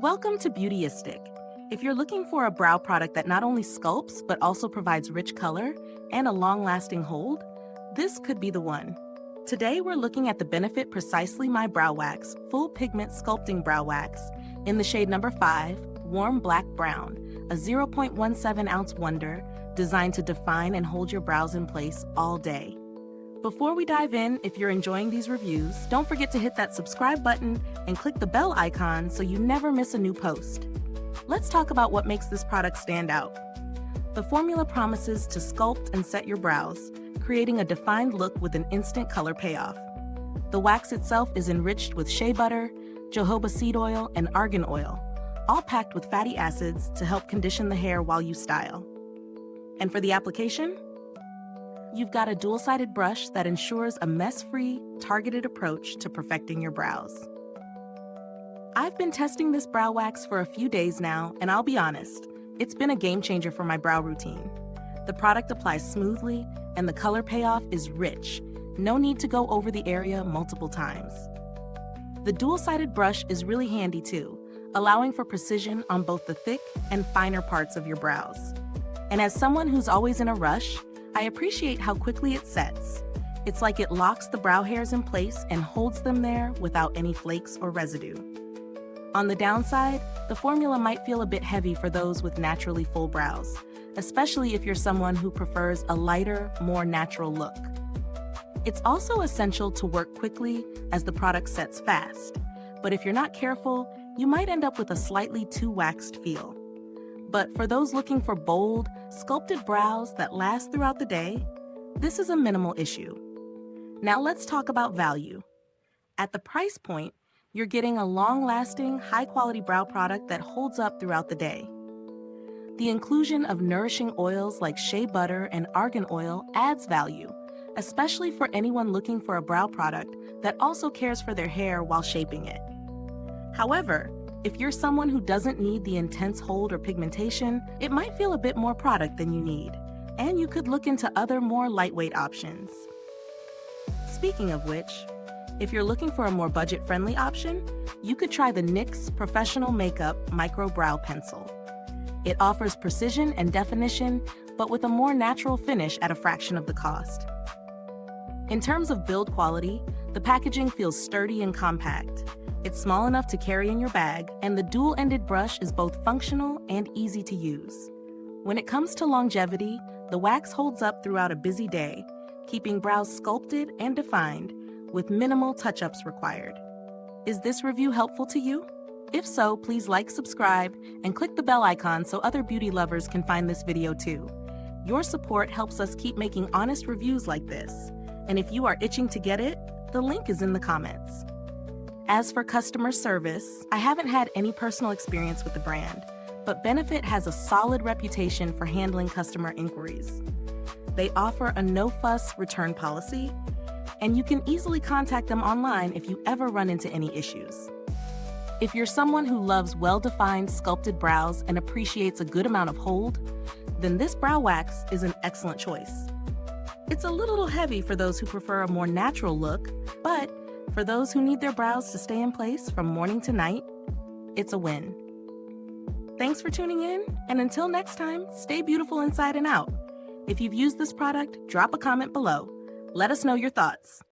Welcome to Beautyistic. If you're looking for a brow product that not only sculpts but also provides rich color and a long-lasting hold, this could be the one. Today we're looking at the Benefit Precisely My Brow Wax Full-Pigment Sculpting Brow Wax in the shade number 5, Warm Black Brown, a 0.17-ounce wonder designed to define and hold your brows in place all day. Before we dive in, if you're enjoying these reviews, don't forget to hit that subscribe button and click the bell icon so you never miss a new post. Let's talk about what makes this product stand out. The formula promises to sculpt and set your brows, creating a defined look with an instant color payoff. The wax itself is enriched with Shea Butter, Jojoba Seed Oil, and Argan Oil, all packed with fatty acids to help condition the hair while you style. And for the application? You've got a dual-sided brush that ensures a mess-free, targeted approach to perfecting your brows. I've been testing this brow wax for a few days now, and I'll be honest, it's been a game changer for my brow routine. The product applies smoothly, and the color payoff is rich. No need to go over the area multiple times. The dual-sided brush is really handy too, allowing for precision on both the thick and finer parts of your brows. And as someone who's always in a rush, I appreciate how quickly it sets. It's like it locks the brow hairs in place and holds them there without any flakes or residue. On the downside, the formula might feel a bit heavy for those with naturally full brows, especially if you're someone who prefers a lighter, more natural look. It's also essential to work quickly as the product sets fast, but if you're not careful, you might end up with a slightly too waxed feel. But for those looking for bold, sculpted brows that last throughout the day, this is a minimal issue. Now let's talk about value. At the price point, you're getting a long-lasting, high-quality brow product that holds up throughout the day. The inclusion of nourishing oils like Shea Butter and Argan Oil adds value, especially for anyone looking for a brow product that also cares for their hair while shaping it. However, if you're someone who doesn't need the intense hold or pigmentation, it might feel a bit more product than you need, and you could look into other more lightweight options. Speaking of which, if you're looking for a more budget-friendly option, you could try the NYX Professional Makeup Micro Brow Pencil. It offers precision and definition, but with a more natural finish at a fraction of the cost. In terms of build quality, the packaging feels sturdy and compact. It's small enough to carry in your bag, and the dual-ended brush is both functional and easy to use. When it comes to longevity, the wax holds up throughout a busy day, keeping brows sculpted and defined, with minimal touch-ups required. Is this review helpful to you? If so, please like, subscribe, and click the bell icon so other beauty lovers can find this video too. Your support helps us keep making honest reviews like this. And if you are itching to get it, the link is in the comments. As for customer service, I haven't had any personal experience with the brand, but Benefit has a solid reputation for handling customer inquiries. They offer a no-fuss return policy, and you can easily contact them online if you ever run into any issues. If you're someone who loves well-defined, sculpted brows and appreciates a good amount of hold, then this brow wax is an excellent choice. It's a little heavy for those who prefer a more natural look, but for those who need their brows to stay in place from morning to night, it's a win. Thanks for tuning in, and until next time, stay beautiful inside and out. If you've used this product, drop a comment below. Let us know your thoughts.